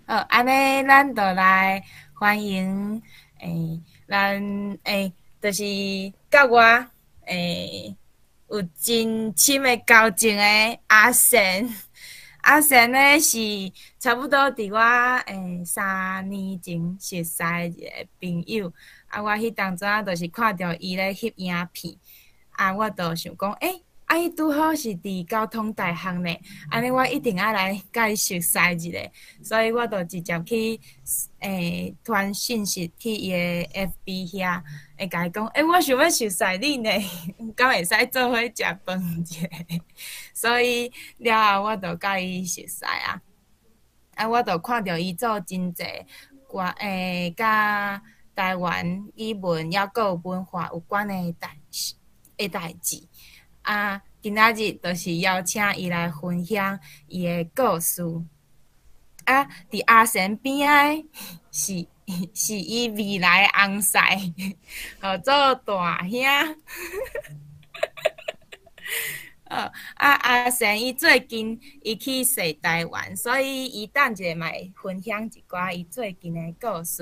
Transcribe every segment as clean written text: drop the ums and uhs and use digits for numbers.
好，安尼咱就来欢迎咱就是甲我有真深的交情的阿贤。阿贤呢是差不多伫我3年前熟识的一个朋友，我迄当阵啊，就是看到伊咧翕影片，我就想讲，伊拄好是伫交通大学呢，安尼我一定要来甲伊熟识一下，所以我就直接去传信息去伊的 FB 遐，甲伊讲，我想要熟识你呢，敢会使做伙食饭者？所以了后我就甲伊熟识啊，我就看到伊做真济甲台湾语文抑个有文化有关的代志。今仔日就是邀请伊来分享伊的故事。伫阿贤边仔是伊未来的翁婿，号做大兄。阿贤伊最近伊去踅台湾，所以伊等者嘛会分享一寡伊最近的故事。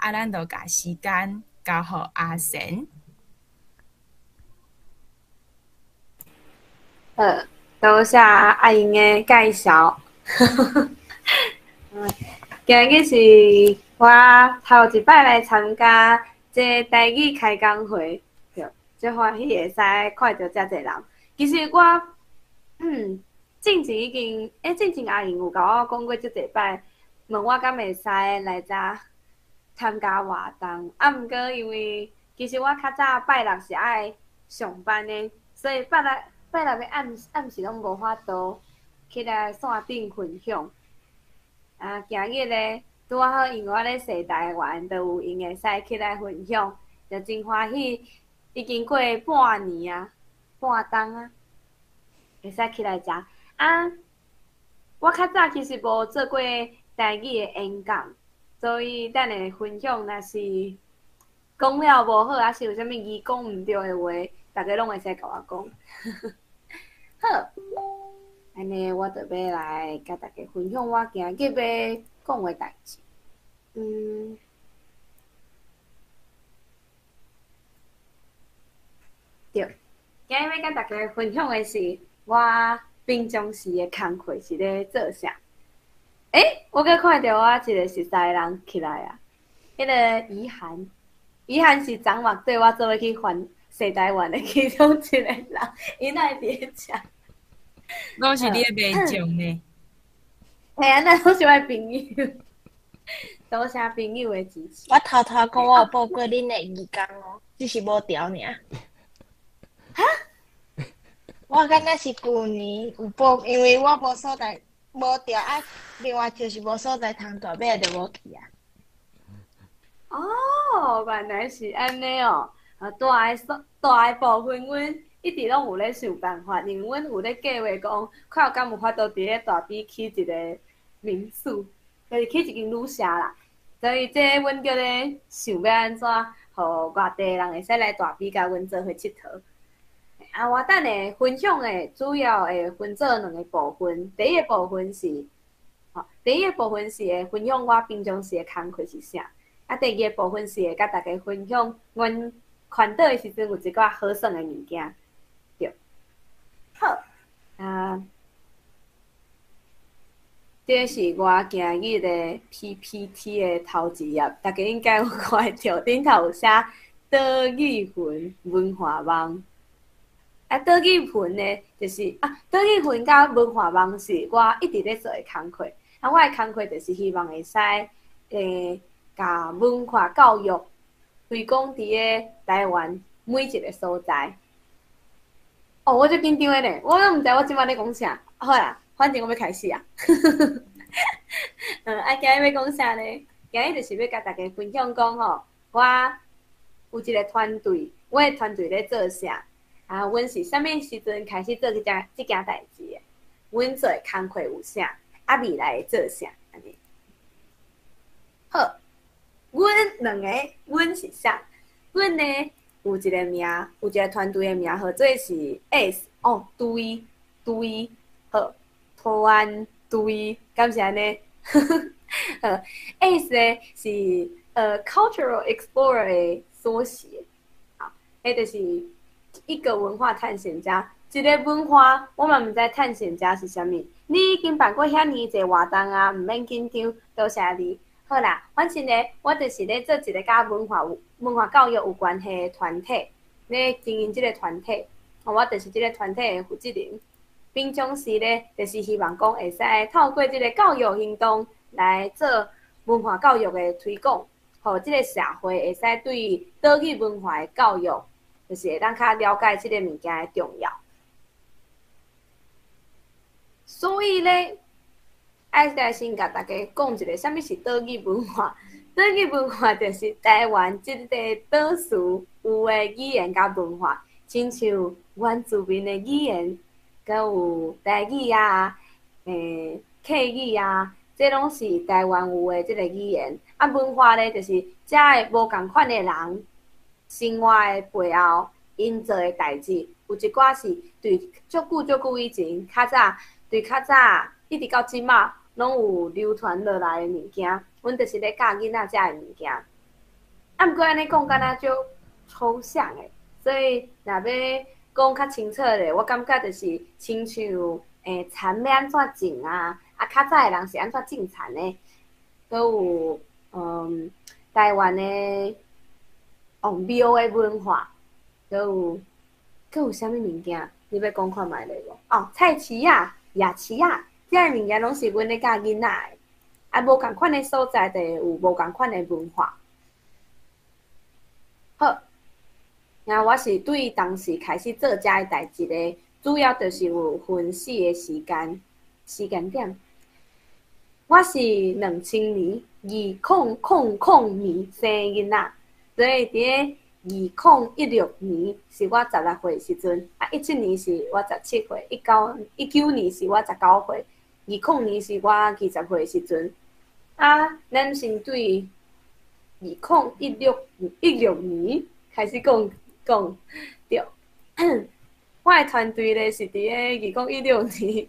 咱就甲时间交互阿贤。多谢阿英的介绍。今日是我头一摆来参加这台语开讲会，对，真欢喜会使看到遮侪人。其实我，之前已经，之前阿英有甲我讲过即一摆，问我敢会使来遮参加活动。毋过因为其实我较早拜六是爱上班的，所以拜六的暗时拢无法度起来线顶分享。今日咧拄好，因为我咧踅台湾，就有闲会使起来分享，就真欢喜。已经过半年啊，半冬啊，会使起来食。我较早其实无做过台语的演讲，所以等下分享若是讲了无好，还是有啥物字讲毋对的话，大家拢会使甲我讲。好。安尼，我就要来甲大家分享我今日要讲的代志。对，今日要甲大家分享的是我平常时的工课是咧做啥？我阁看到我一个熟识的人起来啊，迄个遗憾是昨晚对我做伙去踅台湾的其中一个人，伊哪会伫遮？拢是你的卖将呢？那拢是我的朋友，多谢朋友的支持。我偷偷讲，我有报过恁的义工哦，只是无调尔。哈？我感觉是旧年有报，因为我无所在，无调另外就是无所在通大尾就无去啊。原来是安尼哦。大部分阮一直拢有咧想办法，因为阮有咧计划讲，看敢有法度伫咧大比起一个民宿，就是起一间旅社啦。所以这阮叫咧想要安怎，互外地人会使来大比甲阮做伙佚佗。我等下分享的主要会分做两个部分，第一个部分是会分享我平常时的工课是啥，第二个部分是会甲大家分享阮环岛的时阵有一寡好耍的物件。对，好这是我今日的 PPT 的头一页，大家应该有看到，顶头有写岛屿魂文化网。岛屿魂呢，就是岛屿魂甲文化网是我一直咧做的工课。我的工课就是希望会使甲文化教育推广伫咧台湾每一个所在。我就紧张的呢，我都毋知我即摆咧讲啥。好啦，反正我要开始啊。今日要讲啥呢？今日就是要甲大家分享讲吼，我有一个团队，我的团队咧做啥？阮是啥物时阵开始做即件代志的？阮做的工课有啥？未来会做啥？安尼。好，阮两个，阮是啥？阮呢有一个名，有一个团队的名号做是 S 对，好，台湾对，敢是安尼？ ，ACE 呢是cultural explorer 的缩写，好，迄就是一个文化探险家。一个文化，我嘛毋知探险家是啥物。你已经办过遐尼济活动啊，毋免紧张，多谢你。好啦，反正呢，我就是咧做一个甲文化教育有关系的团体，咧经营即个团体。我就是即个团体的负责人。平常时咧，就是希望讲会使透过即个教育行动来做文化教育的推广，互即个社会会使对岛屿文化的教育，就是会当较了解即个物件的重要。所以咧，爱来先甲大家讲一个，啥物是岛屿文化？岛屿文化就是台湾即个岛屿有的语言甲文化，亲像原住民的语言，佮有台语啊、客语啊，这拢是台湾有的即个语言。啊，文化咧就是遮的无共款的人生活的背后，因做的代志，有一寡是对足久以前较早。对较早一直到即马，拢有流传落来的物件，阮就是咧教囡仔遮的物件。啊，毋过安尼讲敢若就抽象诶，所以若要讲较清楚咧，我感觉就是亲像蚕要安怎种啊，较早诶人是安怎种蚕诶，搁有台湾诶庙诶文化，搁有啥物物件？你要讲看觅咧无？哦，菜市啊。夜市啊，遮个物件拢是阮咧教囡仔的，啊，无共款的所在，就有无共款的文化。好，那我是对当时开始做遮个代志咧，主要就是有分4个时间点。我是2000年2000年生囡仔，所以伫2016年是我16岁时阵，啊17年是我17岁，19年是我19岁，20年是我20岁时阵。啊，咱先对2016年开始讲对。我的团队咧是伫咧2016年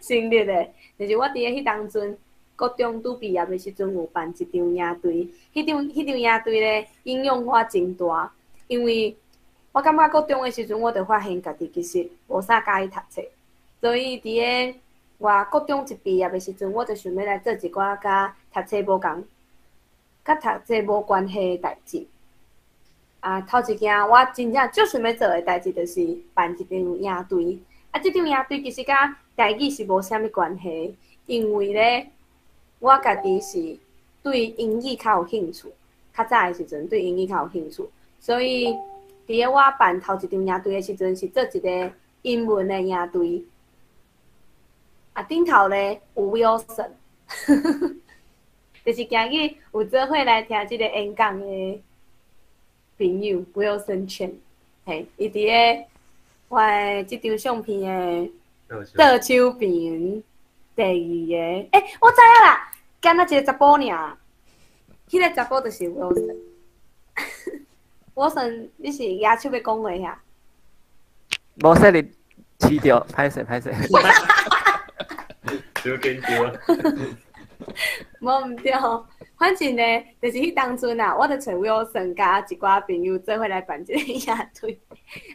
成立的，就是我伫咧迄当阵。高中拄毕业的时阵，有办一场营队，迄场营队咧影响我真大，因为我感觉高中的时阵，我就发现家己其实无啥喜欢读册，所以伫咧我高中一毕业的时阵，我就想要来做一寡甲读册无关系的代志。啊，头一件我真正最想要做的代志，就是办一场营队。啊，这场营队其实甲台语是无啥物关系，因为咧。我家己是对英语较有兴趣，较早的时阵对英语较有兴趣，所以伫咧我办头一场营队的时阵，是做一个英文的营队。啊，顶头咧有 Wilson， 就是今日有做伙来听即个演讲的朋友 Wilson Chen， 嘿，伊伫咧我的即张相片的倒手边。第2个，我知影啦，敢若一个查甫尔，迄个查甫就是 Wilson。Wilson， 你是举手要讲话遐？无说你饲着，歹势。小紧张。无毋对，反正呢，就是迄当阵啊，我著找 Wilson 甲一寡朋友做伙来办即个营队，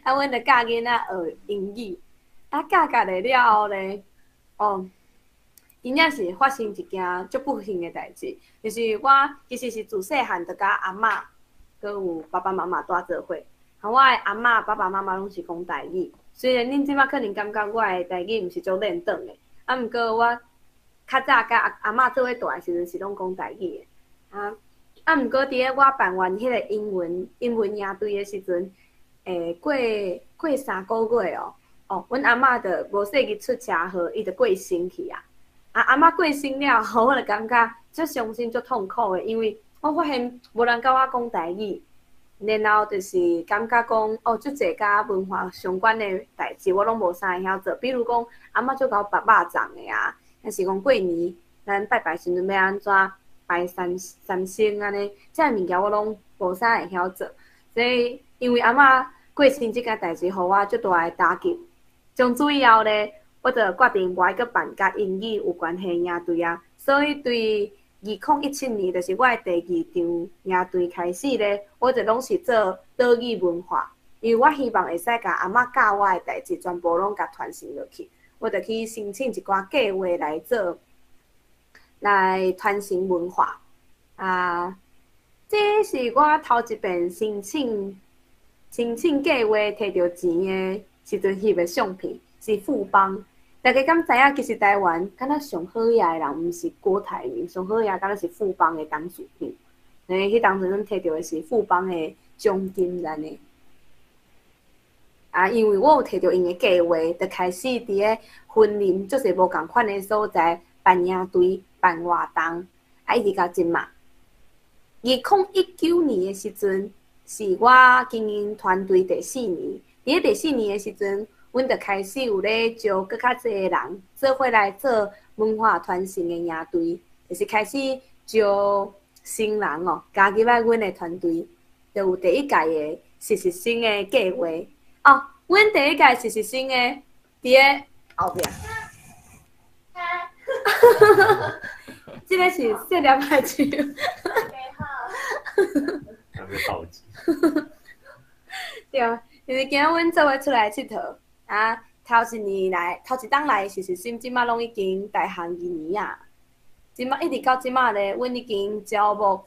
啊，阮著教囡仔学英语，啊，教咧了后咧，真正是发生一件足不幸的代志，就是我其实是自细汉就甲阿嬷，佮有爸爸妈妈住做伙。我的阿嬷、爸爸妈妈拢是讲台语，虽然恁即摆可能感觉我的台语毋是足练转的，啊，毋过我较早甲阿嬷做伙大的时阵是拢讲台语的。啊，毋过伫咧我办完迄个英文营队的时阵，过3个月阮阿嬷就无说伊出车祸，伊就过身去啊。阿嬷过身了后，我就感觉足伤心、足痛苦的，因为我发现无人甲我讲台语，然后就是感觉讲足侪甲文化相关的代志，我拢无啥会晓做。比如讲，阿嬷做甲我肉粽的啊，还是讲过年咱拜拜时阵要安怎拜三牲安尼，这物件我拢无啥会晓做。所以因为阿嬷过身即件代志，互我足大的打击。从此以后咧。我就决定我要办甲英语有关系营队啊，所以对2017年，就是我的第2场营队开始咧，我就拢是做岛屿文化，因为我希望会使甲阿嬷教我的代志全部拢甲传承落去，我就去申请一寡计划来做，来传承文化。这是我头一遍申请计划摕到钱的时阵翕的相片，是富邦。大家敢知影？其实台湾敢若上好野的人，毋是郭台铭，上好野敢若是富邦的董事长。因为迄当阵咱摕到的是富邦的奖金安尼。因为我有摕到因的计划，就开始伫咧婚林，就是无共款的所在办营队、办活动，一直到即嘛。2019年的时阵，是我经营团队第4年。伫咧第4年的时阵，阮就开始有咧招更较侪的人做伙来做文化传承的营队，就是开始招新人哦，加入来阮的团队，就有第1届的实习生的计划。阮第1届实习生的伫咧后壁。这个是小粒牌子。还没暴击。对，就是今仔阮做伙出来佚佗。头一档来实习生，即马拢已经大汉2年啊。即马一直到即马咧，阮已经招募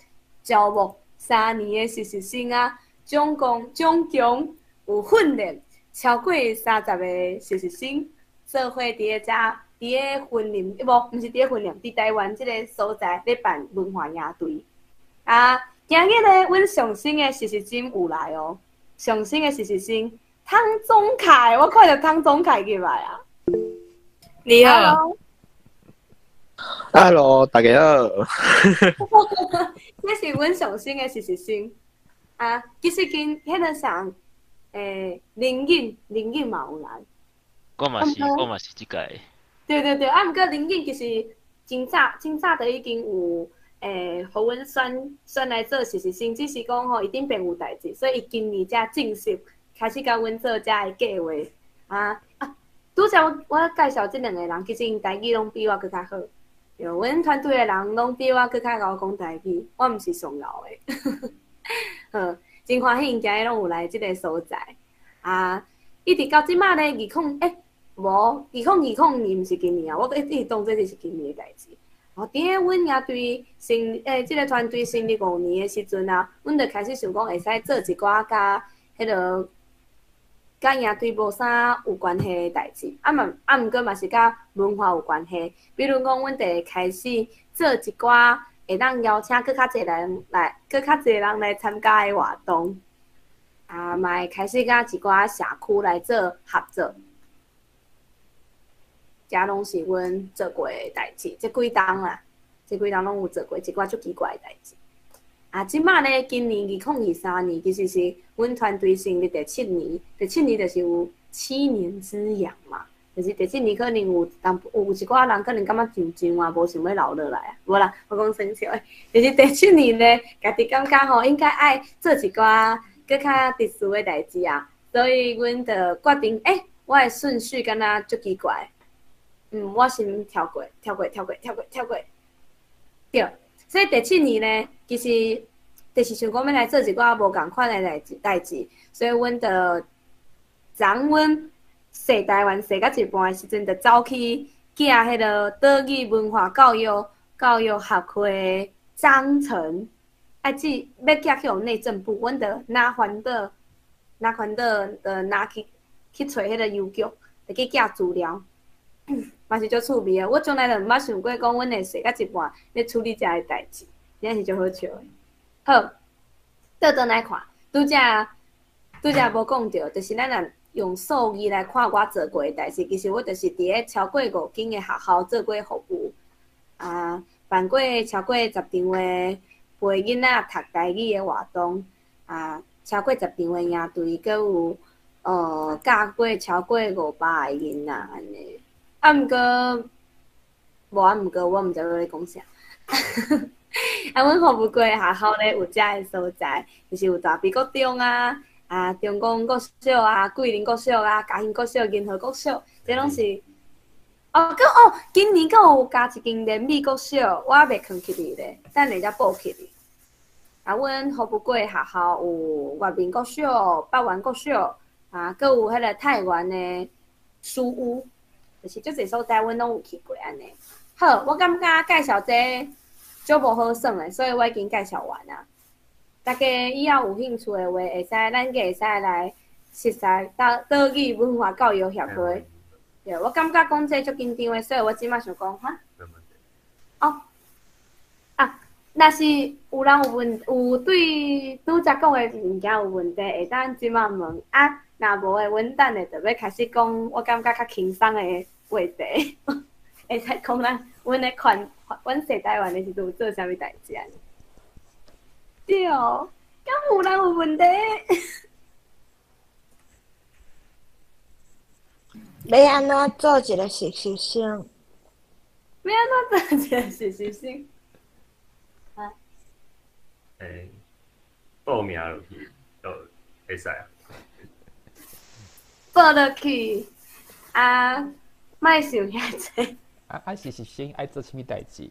3年的实习生啊，总共有训练超过30个实习生，做伙伫咧婚林，毋是伫咧婚林，伫台湾即个所在咧办文化营队。今日咧，阮上新的实习生有来哦，上新的实习生。汤宗凯，我看到汤宗凯入来啊！你好 ，Hello， 大家好。这是阮上新的实习生其实跟迄个上林颖嘛有来。我嘛是即届。对，毋过林颖其实真早就已经有互阮选来做实习生，只是讲吼伊顶边有代志，所以伊今年才正式。开始甲阮做遮个计划拄则我介绍即2个人，其实因台语拢比我佫较好。对，阮团队的人拢比我佫较会讲台语，我毋是上老的。真欢喜因今日拢有来即个所在一直到即马咧2020年毋是今年我一直当作这是今年的代志。伫咧阮营队即个团队成立5年的时阵阮就开始想讲会使做一寡甲迄落。甲营队无啥有关系的代志，毋过嘛是甲文化有关系。比如讲，阮就会开始做一寡会当邀请佫较侪人来参加的活动，嘛会开始甲一寡社区来做合作。遮拢是阮做过的代志，这几档拢有做过一寡足奇怪的代志。即马咧，今年2023年其实是阮团队成立第7年，第7年就是有7年之痒嘛，就是第7年可能有一寡人可能感觉上无想要留落来无啦，我讲生笑就是第7年咧，家己感觉吼应该爱做一寡佫较特殊的代志所以阮就决定，我的顺序敢若足奇怪，我先跳过，对。所以第7年咧，其实就是想讲要来做一寡无共款的代志，所以阮就从阮台湾到一半的时阵，就走去寄迄个岛屿文化教育学会章程，要寄去互内政部，阮就拿环岛的拿去找迄个邮局，就去寄资料。嘛是足趣味的，我从来就毋捌想过讲，阮会踅到一半咧处理遮个代志，真是足好笑的。好，倒来看，拄则无讲到，就是咱若用数字来看我做过的代志，其实我就是伫咧超过5间的学校做过服务，办过超过10场的陪囡仔读台语的活动，超过10场的营队，佮有教过超过500个囡仔安尼。毋过，我毋知要咧讲啥。阮服务过的学校咧，有遮个所在，就是有大庇国中中公国小桂林国小嘉兴国小、银河国小，这拢是今年阁有加一间连美国小，我还未藏起哩咧，等下才报起哩。啊，阮河不贵学校有外面国小、北湾国小，啊，阁有迄个台湾的书屋，就是足侪所在阮拢有去过安尼。好，我感觉介绍这足无好耍的，所以我已经介绍完啊。大家以后有兴趣的话，会使咱个会使来熟悉岛语文化教育协会。对，我感觉讲这足紧张的，所以我即马想讲哈。哦，啊，若是有人有对拄则讲的物件有问题，会当即马问啊。若无的，阮等下就要开始讲，我感觉较轻松的话题，会使讲阮的阮踅台湾的时阵做啥物代志啊？对哦，敢有人有问题？要安怎做一个实习生？要安怎做一个实习生？啊？报名落去就会使啊。报落去啊，莫想遐济。实习生爱做啥物代志？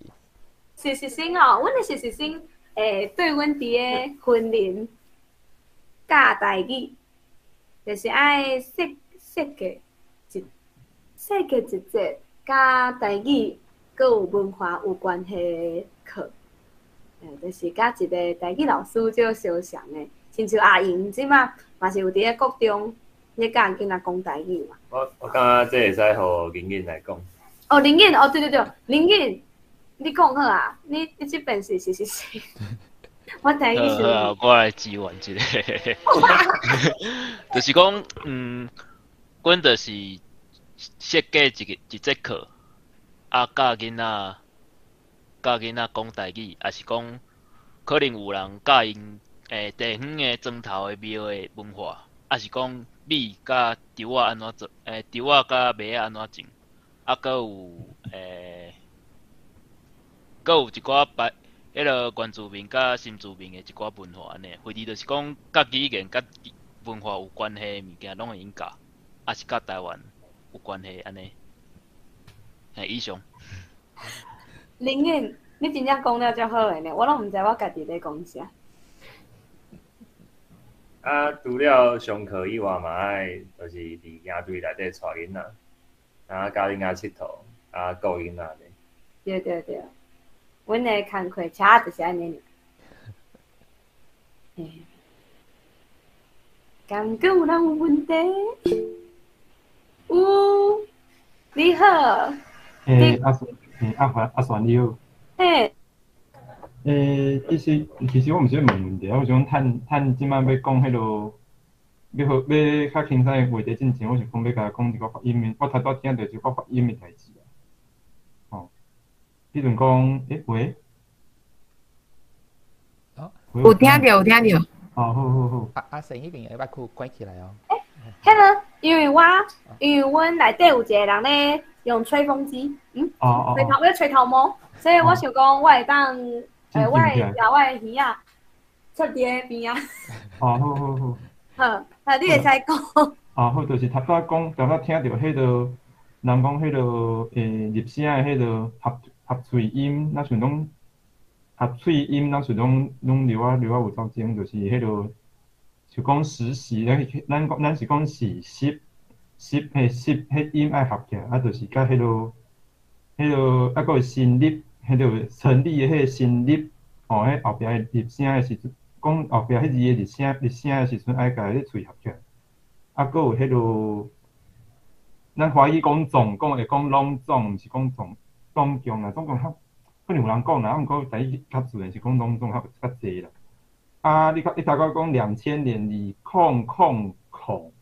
实习生哦，阮的实习生对阮伫个婚龄教台语，就是爱设计一节甲台语佮有文化有关系的课，就是甲一个台语老师就相像的，亲像阿英即马嘛是有伫个国中咧教囡仔讲台语嘛。我感觉这会使互玲玲来讲。哦，玲玲，哦，对，玲玲，你讲好啊，你即边是实习生。我第一想，我来支援一下，就是讲，阮就是设计一节课，啊，教囡仔讲台语，也是讲可能有人教因地方的庄头的庙的文化，也是讲米甲稻仔安怎做，稻仔甲麦仔安怎种，啊，佮有一寡迄个原住民甲新住民的一寡文化安尼，或者就是讲甲语言甲文化有关系的物件，拢会用教，也是甲台湾有关系安尼。以上。玲玲，你真正讲了足好诶呢，我拢毋知我家己咧讲啥。啊，除了上课以外嘛，爱就是伫营队内底带囡仔，啊，教囡仔佚佗，啊，顾囡仔咧。对。阮的工课车就是安尼。敢阁有人有问题？有，你好。阿璇你好。嘿。其实我毋是要问问题，我想趁即摆要讲迄落，要较轻松的话题进前，我是讲要甲讲一个发音的，我头拄听到一个发音的代志啊。哦，迄阵讲，喂。有听到。哦，好。阿成迄边把库关起来哦。迄个，因为阮内底有一个人咧用吹风机，要吹头毛，所以我想讲，我会当，我会摇我的耳仔，出伫个边啊。哦，好。好，你会使讲。好，就是头拄听到迄个人讲迄个入声的迄个合喙音，那像拢。合喙音，咱是拢留啊有走精，就是迄落，就讲实习，咱是讲是习，迄音爱合起来，啊，就是甲迄落，啊，个新立，迄落成立的迄个新立，迄后壁的入声的时阵，讲后壁迄字的入声的时阵，爱甲迄喙合起来，啊，个有迄落，咱华语讲总，会讲拢总，毋是讲总共啦，总共较。可能有人讲啦，毋过第一较自然是讲拢总较济啦。啊，你头先讲2000年2000，吼，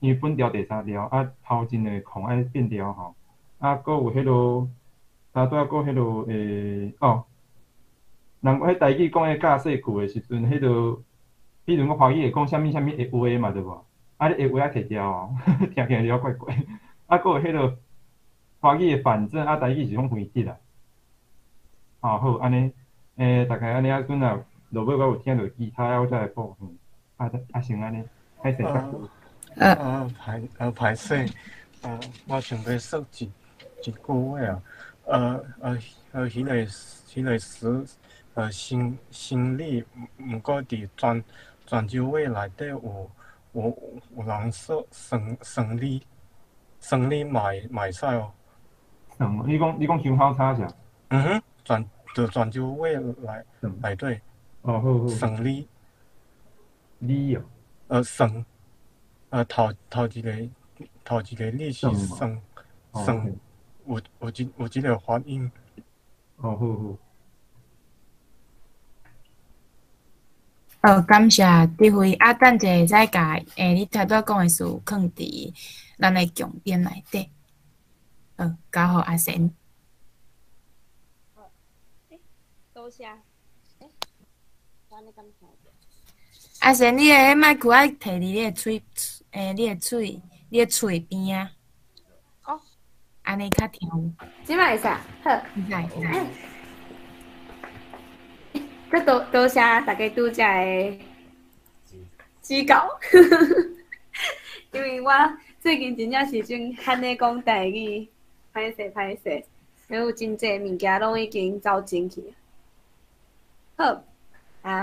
因为本条第3条，啊头前的空爱变调吼，啊，搁有迄落，拄仔搁迄落人迄台语讲迄假设句的时阵，迄落，比如我华语会讲啥物会话嘛，对无？啊，你会话爱摕调哦，听起来了怪怪。啊，搁有迄落华语的反正，啊台语是讲回dit啦。好，安尼，大概安尼啊，阵啊，落尾我有听到其他，我再来报。先安尼，歹势。歹势，我想要说一句话啊，迄个心理，毋过伫泉州话内底有人说生理嘛会使哦。你讲熊猫叉啥？泉州话内底。哦，好。生理。理哦。生。头一个字是生。有即个发音。哦，好。感谢智慧。等者会使甲你头拄讲的事放伫咱的重点内底。交互阿贤。多谢。阿贤，你的迄麦克爱摕伫你的喙边啊。哦。安尼较听有。即摆会使，好。会使。这多谢大家拄则的指教，因为我最近真正是种罕咧讲台语，歹势，因为有真济物件拢已经走进去。好，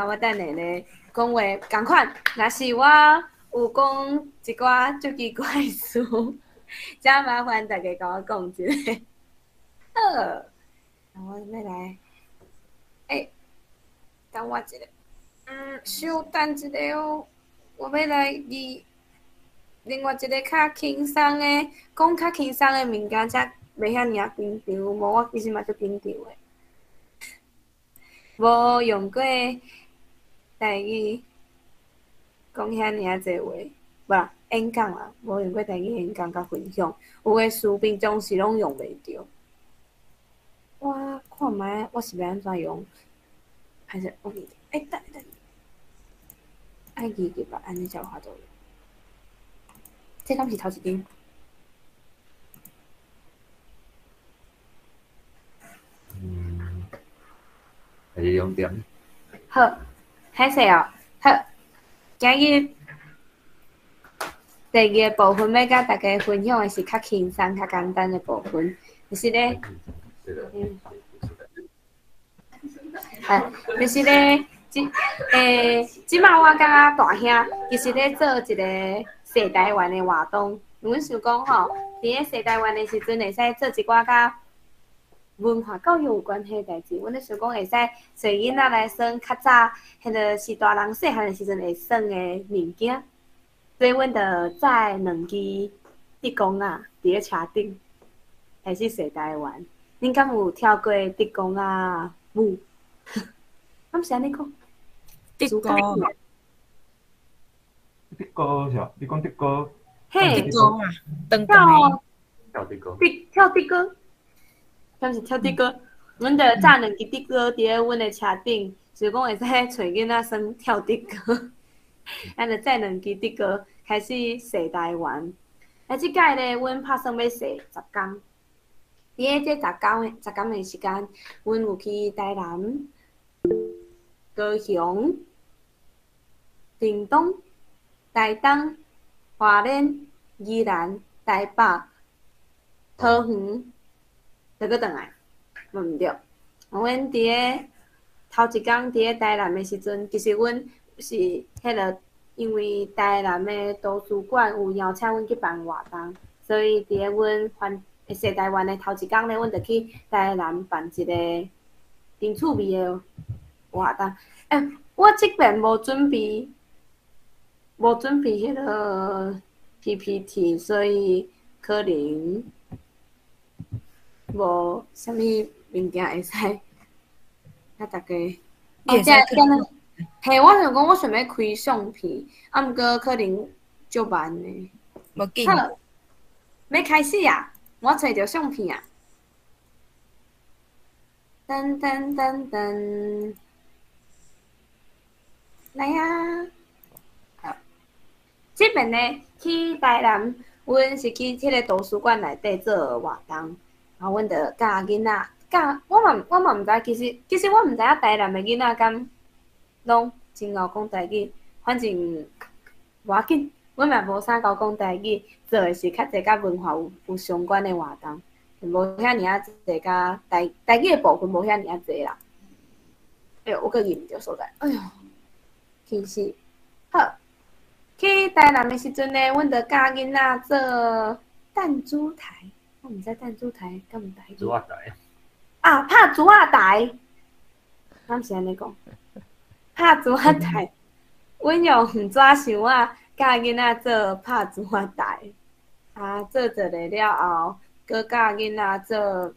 我等下咧讲话共款，若是我有讲一寡足奇怪的事，则麻烦大家甲我讲一下。好，我要来，等我一下，稍等一下哦，我要来另外一个较轻松的，讲较轻松的物件，则袂遐尔紧张，无我其实嘛足紧张的，无用过台语讲遐尔济话，无啦演讲啦，无用过台语演讲甲分享，有诶事平常时拢用袂着。我看觅我是要安怎用？还是我记得，等，爱记吧，安尼才有法度用。这敢是头一张？还是用点。好，歹势哦。好，今日第二个部分要甲大家分享的是较轻松、较简单的部分，就是咧。就是咧，即摆我甲大兄其实咧做一个西台湾的活动。阮想讲吼，伫咧西台湾的时阵，会使做一寡甲文化教育有关系的代志。阮咧想讲会使找囡仔来耍较早，迄个是大人细汉的时阵会耍的物件。所以阮就载2支竹竿啊，伫咧车顶，开始西台湾。恁敢有跳过竹竿啊舞？敢是安尼讲？竹竿。竹竿是？你讲竹竿？嘿，竹竿啊，长长的。跳竹竿。敢是跳竹竿？阮就载2支竹竿伫咧阮的车顶，就讲会使找囡仔耍跳竹竿。咱就载2支竹竿开始西台湾。即届咧，阮拍算要西10天。伫咧这10天的时间，阮有去台南、高雄、屏东、台东、花莲、宜兰、台北、桃园，就搁转来，毋对。阮伫咧头一天伫咧台南的时阵，其实阮是迄个，因为台南的图书馆有邀请阮去办活动，所以伫咧阮西台湾的头一天咧，阮就去台南办一个真趣味的活动。我即边无准备迄个 PPT， 所以可能无啥物物件会使甲大家。嘿，我想讲，我想要开相片，毋过可能足慢的。无紧。好，要开始啊！我找着相片啊！噔噔噔噔，来啊！好，这边呢去台南，阮是去迄个图书馆内底做活动，然后阮就教囡仔，我嘛毋知，其实我毋知影台南的囡仔敢拢真会讲台语，反正无要紧，阮嘛无啥够讲台语，做诶是较侪甲文化有相关诶活动，无遐尔啊侪甲台语诶部分无遐尔啊侪啦。哎呦，我搁认唔着所在，哎呦，其实好。去台南的时阵呢，阮着教囡仔做弹珠台，我毋知弹珠台敢毋台语。竹仔台。啊，拍竹仔台，咱是安尼讲，拍竹仔台。阮用纸箱仔教囡仔做拍竹仔台，啊，做咧了后，搁教囡仔做。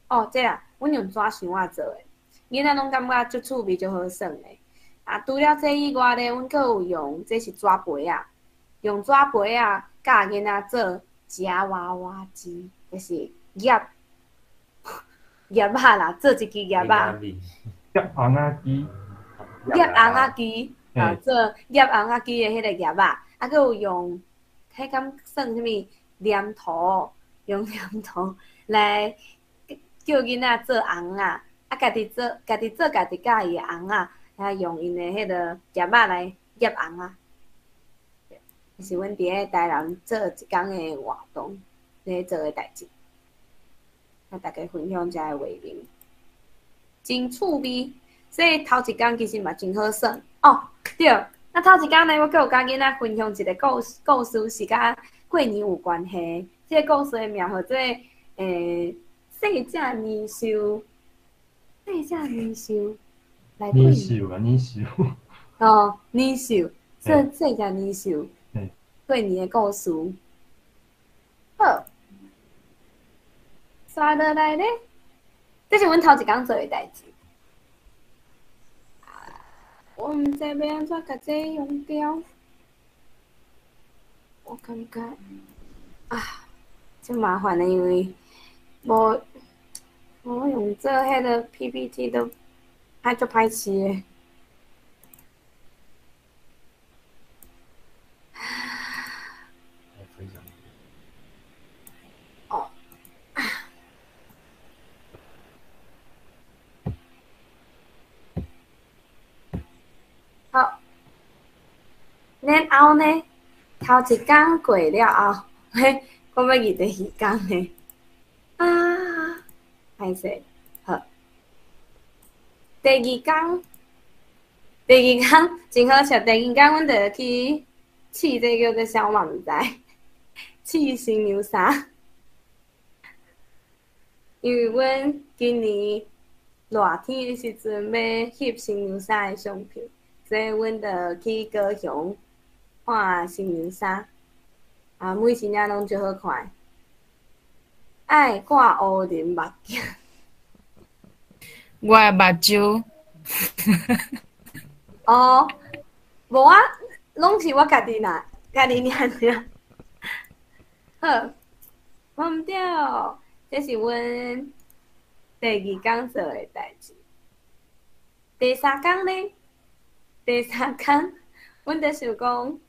哦，这啊，阮用纸箱仔做诶，囡仔拢感觉足趣味、足好耍诶。啊，除了这以外咧，阮阁有用，这是纸杯啊，用纸杯啊教囡仔做夹娃娃机，就是夹夹啊啦，做一支夹啊，夹红仔机，夹红仔机啊，做夹红仔机的迄个夹啊，啊，阁有用，迄敢算啥物黏土，用黏土来叫囡仔做红啊，啊，家己做家己介意的红啊。啊，用因的迄个夹仔来夹红啊，是阮伫咧台南做一工的活动，咧做的代志，甲大家分享遮个画面，真趣味。所以头一工其实嘛真好耍哦。对，那头一工呢，我阁有甲囡仔分享一个故事，是甲过年有关系。这个故事的名叫做细只年兽，细只年兽。年兽啊，年兽。哦，年兽，细只年兽，过年的故事。好，刷落来咧，这是阮头一工做的代志。我毋知要安怎甲这用掉，我感觉啊，真麻烦的，因为无用做迄个 PPT 都。还足歹试诶！哦，好，然后呢，头一工过了后，嘿，我要去第二工呢。啊，歹势，好。第二工真好笑。第二工阮就去试这叫做啥，我嘛毋知。试新娘衫，因为阮今年热天的时阵要翕新娘衫的相片，所以阮就去高雄看新娘衫。啊，每身影拢足好看。爱挂乌仁目镜。我的目睭。哦，无啊，拢是我家己尔尔。好，我毋对，这是阮第二工做的代志。第三工呢？第三工，阮就想讲，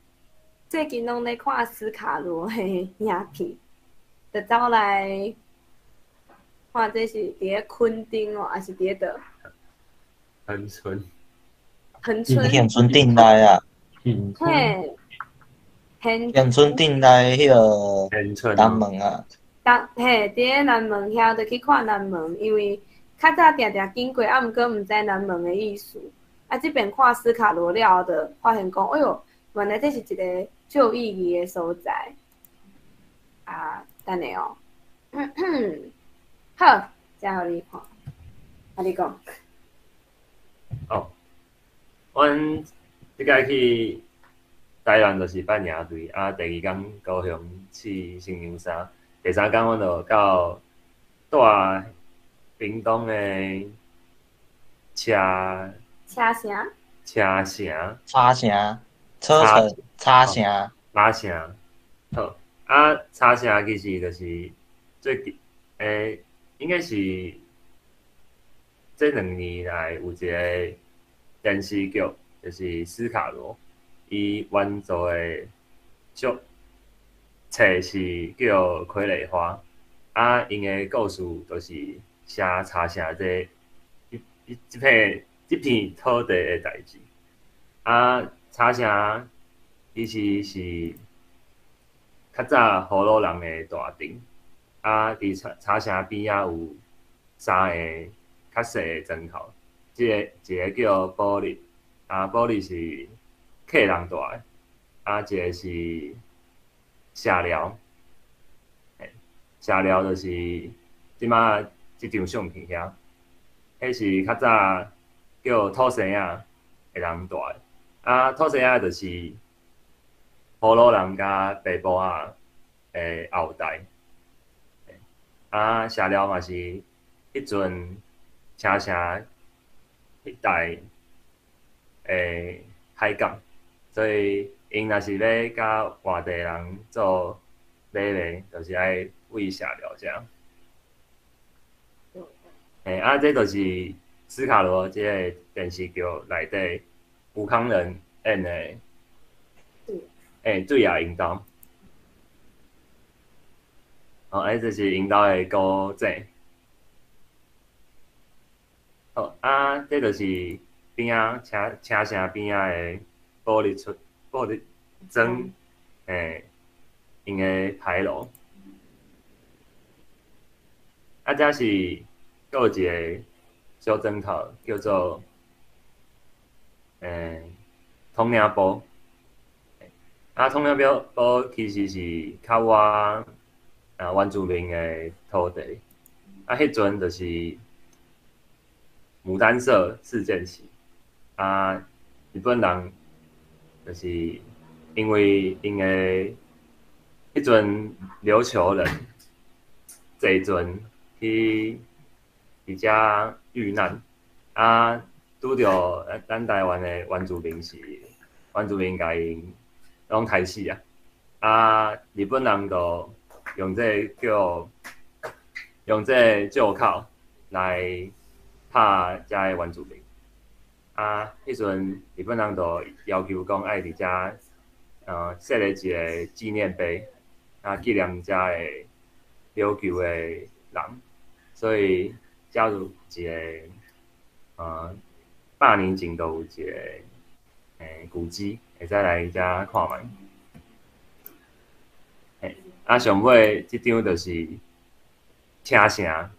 最近拢咧看斯卡罗的影片，就走来看这是伫咧垦丁哦，还是伫咧倒？恒春。恒春顶内啊。嘿。恒春顶内迄个南门啊。伫咧南门遐，就去看南门，因为较早定定经过，啊，毋过毋知南门的意思。啊，即边看斯卡罗了后，就发现讲，哎哟，原来这是一个最有意义的所在。啊，等下哦，好，再互你看，啊，你讲。哦，阮即摆去台南就是办营队，啊，第二工高雄试新娘衫，第三工阮就到带屏东的车城，车城，马城，好，啊，车城其实就是最应该是这2年来有一个电视剧，就是斯卡罗，伊原作的册是叫《傀儡花》，啊，因的故事就是写茶城这片土地的代志。啊，茶城其实是较早河洛人的大町，伫茶城边仔有3个较细的砖头，一个叫保利，保利是客人住的，一个是社寮，社寮就是即马即张相片遐，迄是较早叫土生仔的人住的，土生仔就是河洛人甲北部仔的后代，社寮嘛是迄阵车城迄带的海港，所以因若是要甲外地人做买卖，就是爱喂社寮这样。这就是斯卡罗这个电视剧内底吴康仁演的，水也引导。这是引导的古井。这就是边仔车城边仔的玻璃砖，因的牌楼。这是还有一个小砖头叫做通领埔。通领埔其实是较原住民的土地。迄阵就是牡丹社事件时，日本人就是因为因的迄阵琉球人坐船去伫遮遇难，拄着咱台湾的原住民甲因拢杀死日本人就用这借口来拍遮的原住民。迄阵日本人就要求讲爱伫遮设立一个纪念碑，纪念遮的琉球的人，所以加入一个百年前都有一个古迹，会使来遮看卖。上尾即张就是车城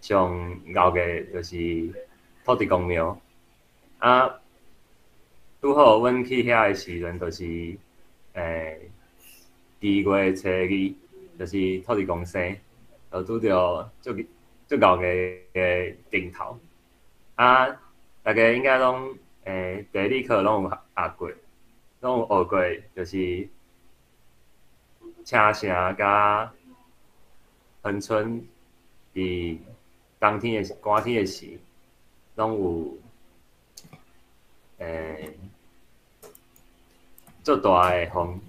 上后个就是土地公庙。拄好阮去遐的时阵，就是2月初2，就是土地公生，就拄着足后个顶头。大家应该拢地理课拢有学过，拢有学过，就是车城甲恒春伫冬天的寒天的时，拢有足大的风，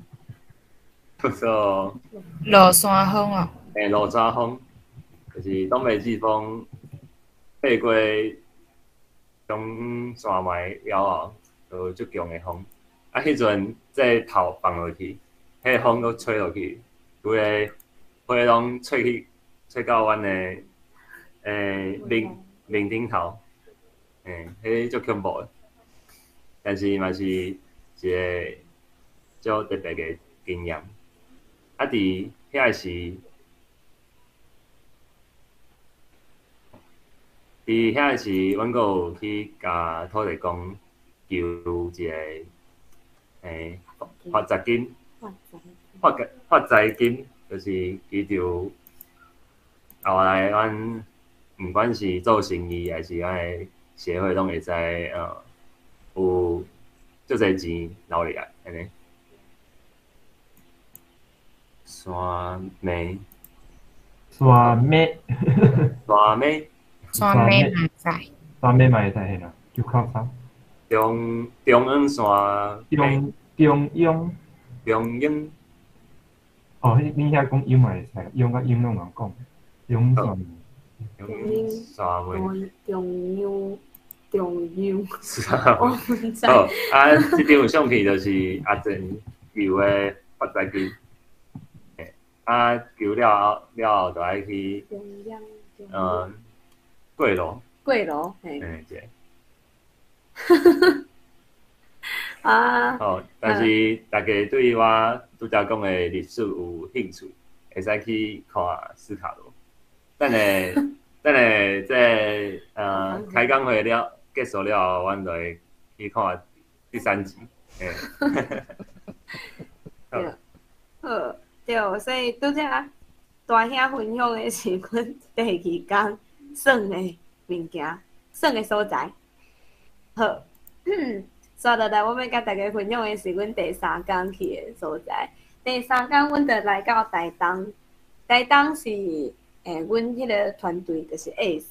叫做落山风哦。落山风，就是东北季风爬过中山脉了后，就有足强的风。迄阵这头放落去，迄个风都吹落去，规个花拢吹到阮的面顶头，迄足恐怖的。但是嘛是一个足特别的经验。伫遐时，阮阁有去甲土地公求一个发财金，发财金就是祈求后来阮毋管是做生意还是咱的协会，拢会使有足侪钱留落来，安尼。山妹，山妹嘛会使嘿啦，就靠山。中央山中央。你遐讲音嘛会使，音甲音拢人讲，中山妹。我唔知。即张相片就是阿珍求的发财金。求了后，就爱去贵楼，对。啊，哦，但是大家对我拄则讲的历史有兴趣，会使去看斯卡罗。等下这开讲会了结束了后，阮就会去看第3集。对，好，对，所以拄则大兄分享的是阮第2天耍的物件，耍的所在。好，刷落来，我要甲大家分享的是阮第3天去的所在。第3天，阮就来到台东。台东是阮迄个团队就是 ACE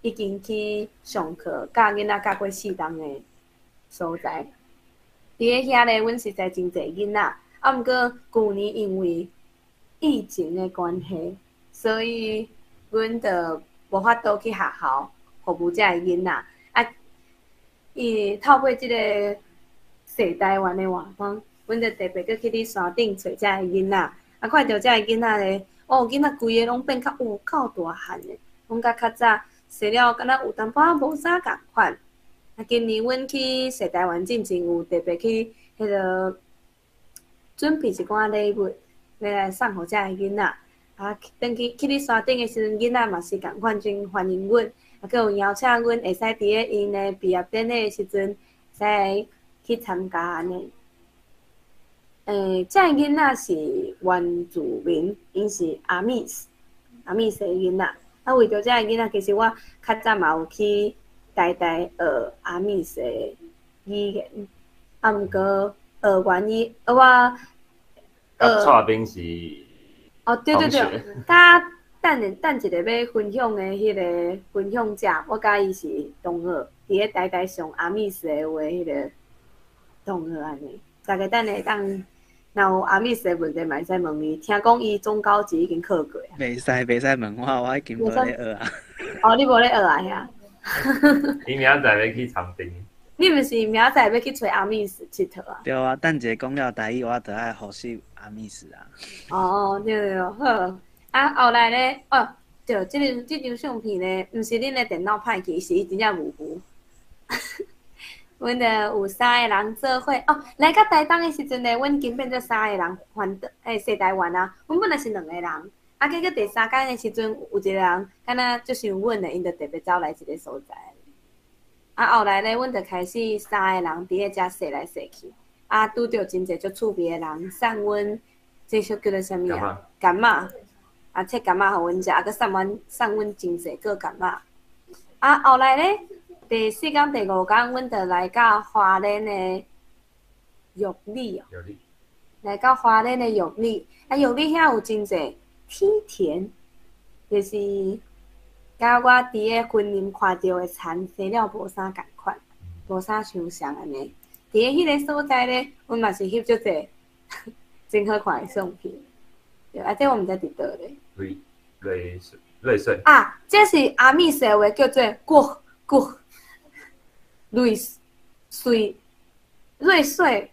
已经去上课，教囡仔教过4档的所在。伫咧遐咧，阮实在真侪囡仔，啊，毋过旧年因为疫情的关系，所以阮就无法度去学校服务遮个囡仔。啊，伊透过即个世台湾的活动，阮就特别去伫山顶找遮个囡仔，啊，看到遮个囡仔咧，囡仔规个拢变较有够大汉的，拢甲较早生了，敢若有淡薄仔无啥共款。啊，今年阮去世台湾进前有特别去迄个准备一寡礼物，要来送互遮个囡仔。啊，等去伫山顶的时阵，囡仔嘛是共款真欢迎阮，啊，佮有邀请阮会使伫咧因的毕业典礼的时阵，使去参加安尼。遮个囡仔是原住民，因是阿密斯的囡仔。啊，为着遮个囡仔，其实我较早嘛有去台学阿密斯的语言，啊，毋过学完我蔡冰是哦，对，甲等一个要分享的迄个分享者，我甲伊是同学，伫咧台上阿密斯的话，迄个同学安尼。大家等下当若有阿密斯的问题，嘛会使问伊。听讲伊中高级已经考过啊。袂使问我已经无咧学啊。哦，你无咧学啊遐？伊明仔载要去长滨。你毋是明仔载要去找阿密斯佚佗啊？对啊，等一下讲了台语，我就爱复习阿密斯啊。哦，对，好。啊，后来咧，哦，对，即张相片咧，毋是恁的电脑歹去，是伊真正模糊。阮就有3个人做伙哦，来到台东的时阵咧，阮经变做3个人环世台湾啊。阮本来是2个人，啊，结果第3天的时阵，有一个人敢若就像阮的，因就特别走来即个所在。啊，后来咧，阮就开始3个人伫咧遮踅来踅去，啊，拄着真侪足趣味的人送阮，这叫做啥物啊？柑仔，啊，切柑仔互阮食，啊，佮送阮真侪个柑仔。啊，后来咧，第4天、第5天，阮就来到花莲的玉里哦。来到花莲的玉里，啊，玉里遐有真侪梯田，就是甲我伫咧婚林看到的田生了无啥共款，无啥相像安尼。伫咧迄个所在咧，阮嘛是翕足侪真好看的相片。对，啊，这我毋知伫倒咧。瑞穗。啊，这是阿密斯的话叫做瑞穗。瑞穗。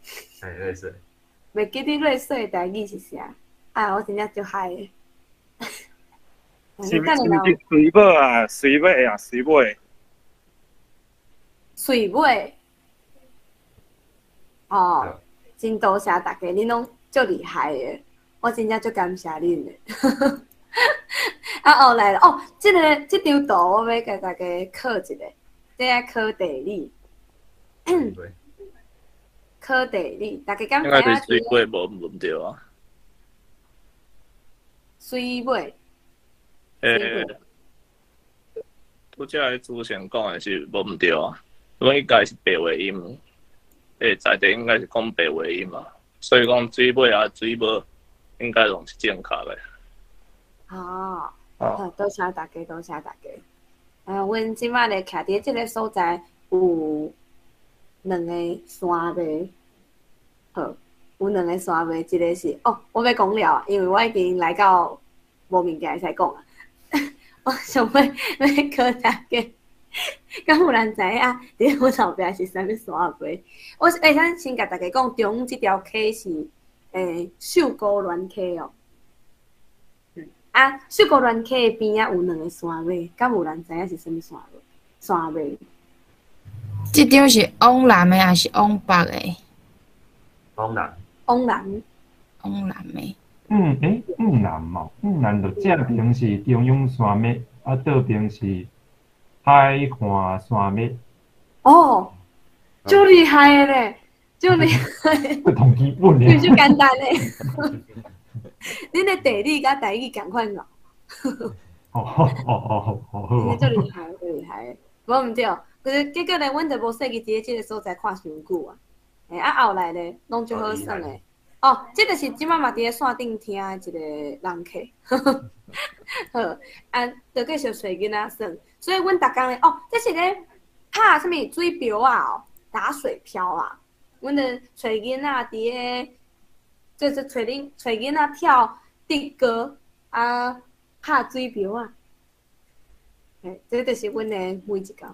袂记得瑞穗的台语是啥？啊，我真正足嗨的。是水尾啊，水尾啊，水尾。水尾。哦，真多谢大家，恁拢足厉害的，我真正足感谢恁的。啊，后来哦，这张图我要甲大家考一下，这要考地理。考地理，大家敢知影？应该是水尾无问题啊。水尾。拄则个主持人讲的是无毋对啊，因为应该是白话音，在地应该是讲白话音嘛，所以讲水尾啊水无应该拢是正确的。哦，好，多谢大家，多谢大家。阮即摆咧徛伫即个所在有2个山脉，好，有2个山脉，一个是哦，我要讲了，因为我已经来到无物件会使讲啊。我想要考大家，敢有人知影伫我后壁是啥物山脉？我咱先甲大家讲，中即条溪是秀姑峦溪哦。啊，秀姑峦溪的边仔有2个山脉，敢有人知影是啥物山脉？即张是往南的还是往北的？往南。往南。往南的。往南嘛，往南就正边是中央山脉，啊，倒边是海岸山脉。哦，就厉害的咧，就厉害。这同基本的。就简单咧。恁的地理甲台语共款咯。哦，真厉害，真厉害。无毋对，可是结果咧，阮就无设计伫即个所在看伤久啊。后来咧，拢就好耍诶。哦，这就是即摆嘛伫咧线顶听诶一个人客。好，就继续找囡仔耍。所以阮逐工咧，这是咧拍啥物水漂啊，打水漂啊。阮就找囡仔伫咧，就是找囡仔跳迪歌啊，拍水漂啊。这就是阮的每一工。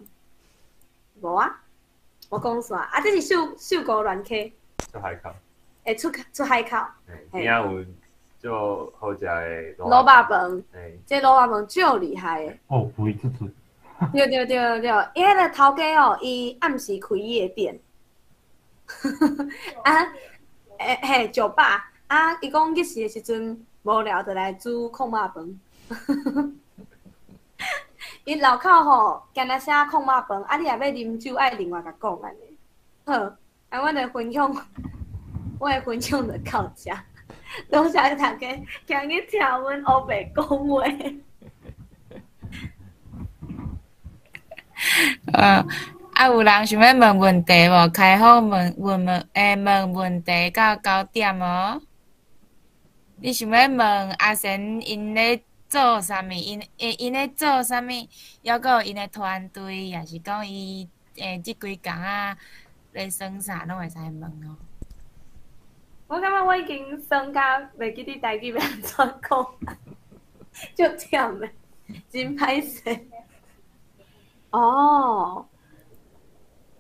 无啊，我讲煞啊，这是秀姑乱溪。出海口。出海口。边仔有就好食的卤肉饭。这卤肉饭最厉害的。肥出出。对，伊迄个头家哦，伊暗时开伊的店。酒吧啊，伊讲日时的时阵无聊，就来煮控肉饭。伊路口吼，干那写控肉饭，啊，你若要啉酒，爱另外甲讲安尼。好，阮的分享，我的分享就到遮。多谢大家今日听阮黑白讲话。有人想要问问题无？开放问问题到9点哦。你想要问阿贤因咧做啥物？因咧做啥物？抑个因咧团队，也是讲伊即几工啊咧算啥，拢会使问哦。我感觉我已经算甲袂记你台语要安怎讲，就忝诶，真歹势。哦，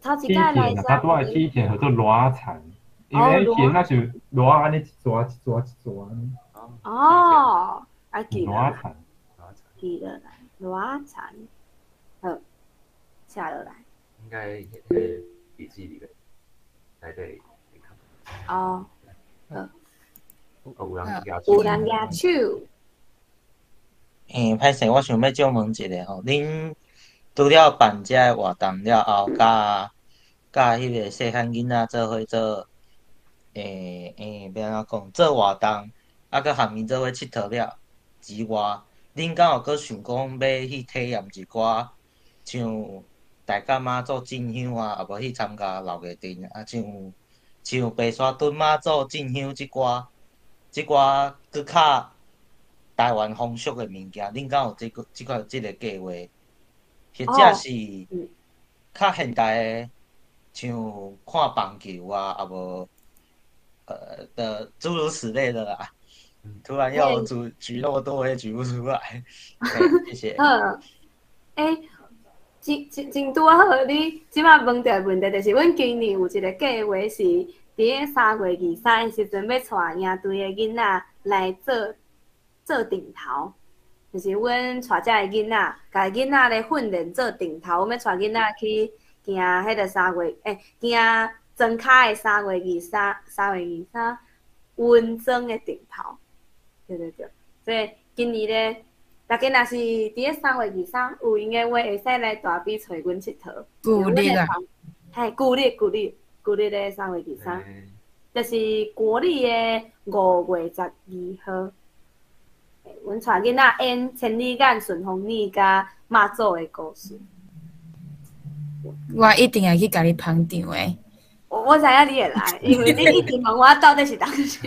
头一届来啥？他拄仔起田叫做裸蚕，因为田那是裸安尼一撮一撮一撮安尼。哦，啊记落来，记落来，裸蚕，好，写落来。应该笔记里面内底会看。哦，有人举手。歹势，我想要借问一个吼，恁除了办遮活动了后，甲迄个细汉囡仔做伙做，要安怎讲？做活动，啊，佮含伊做伙佚佗了之外，恁敢有佮想讲要去体验一寡像大甲妈祖进香啊，啊无去参加老月阵啊，像白沙屯妈祖进香即寡佮较台湾风俗的物件，恁敢有即个计划？或者是较现代的，像看棒球啊，啊无的诸如此类的啦。突然要举那么多，我也举不出来。谢谢。真拄好，你即摆问到问题，就是阮今年有一个计划是，伫咧3月23的时阵，要带营队的囡仔来做顶头。就是阮带遮个囡仔，甲囡仔咧训练做顶头，阮要带囡仔去行迄个行庄脚的3月23温庄的顶头。对，所以今年咧，大家若是伫咧3月23有闲的话，会使来大比找阮佚佗。旧历啊，旧历咧3月23，就是国历的5月12号。阮带囡仔演千里眼、顺风耳甲妈祖的故事。我一定会去甲你捧场诶。我知影你会来，因为你一直问我到底是当时。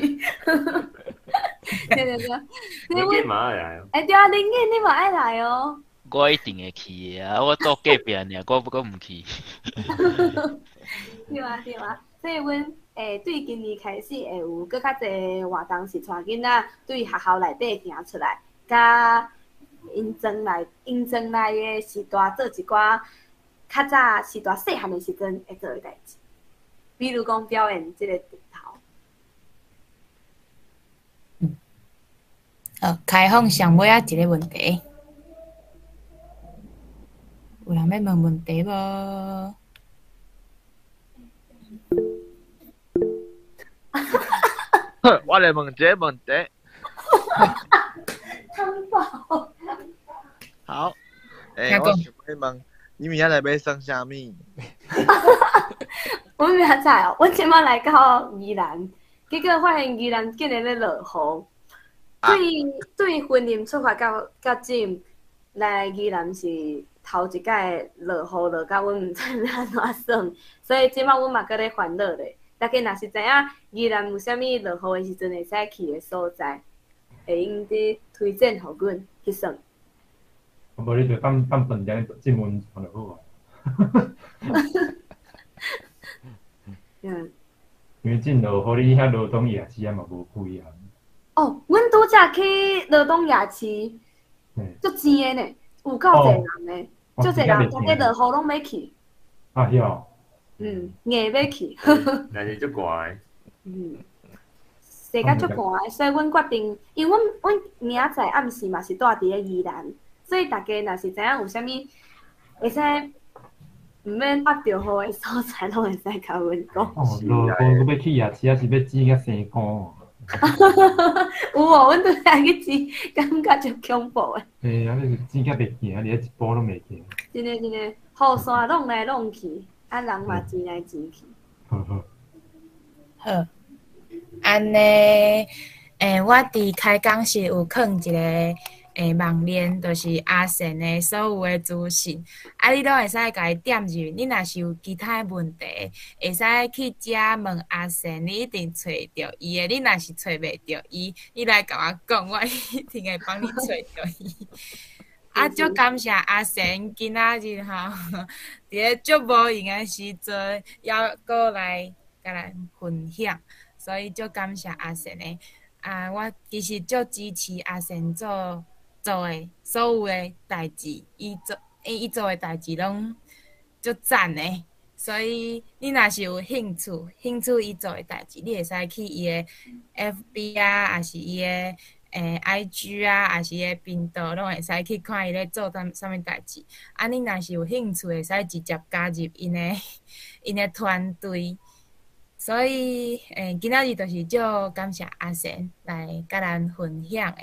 对。林健嘛爱来哦。对啊，林健你嘛爱来哦。我一定会去的啊！我住隔壁尔，我毋去。对啊，所以阮对今年开始会有搁较侪活动是带囡仔对学校内底行出来，甲因庄内的时代做一寡较早时代细汉的时阵会做的代志，比如讲表演即个顶头。开放上尾一个问题，有人要问问题无？我来问一个问题。汤宝，好，听我想要问，你明仔载要耍啥物？我明仔载哦，我即摆来到宜兰，结果发现宜兰竟然咧落雨。对婚姻出发到今来宜兰是头一届落雨落到阮毋知要安怎算，所以即摆阮嘛搁咧烦恼咧。大家若是知影宜兰有啥物落雨的时阵会使去的所在，会用伫推荐互阮去算。无你就当饭店进温泉就好啊。嗯。因为进落雨，你遐罗东夜市啊嘛无开啊。哦，阮拄则去罗东夜市，足甜的呢，有够侪人的，足侪人，大家落雨拢要去。啊，遐。硬要去。但是足寒。世界足寒，所以阮决定，因为阮明仔载暗时嘛是住伫咧宜兰，所以大家若是知影有啥物会使毋免压着雨的所在，拢会使甲阮讲。哦，落雨要去夜市，还是要煮甲生菇？有哦，阮拄才去煮，感觉足恐怖的。嘿，啊，你煮甲袂行，你一步拢袂行。真的，雨伞弄来弄去，啊，人嘛煮来煮去。好，安尼，我伫开讲时有放一个网链，就是阿贤的所有的资讯，啊，你拢会使甲伊点入去。你若是有其他问题，会使去遮问阿贤，你一定找着伊的。你若是找袂着伊，你来甲我讲，我一定会帮你找着伊。啊，足感谢阿贤今仔日吼，伫咧足无闲的时阵，还过来甲咱分享，所以足感谢阿贤的。啊，我其实足支持阿贤做的所有的代志，伊做的代志拢足赞的。所以你若是有兴趣伊做的代志，你会使去伊的 FB 啊，还是伊的IG 啊，还是伊的频道，拢会使去看伊咧做啥物代志。啊，你若是有兴趣，会使直接加入因的团队。所以今仔日就是足感谢阿贤来甲咱分享的。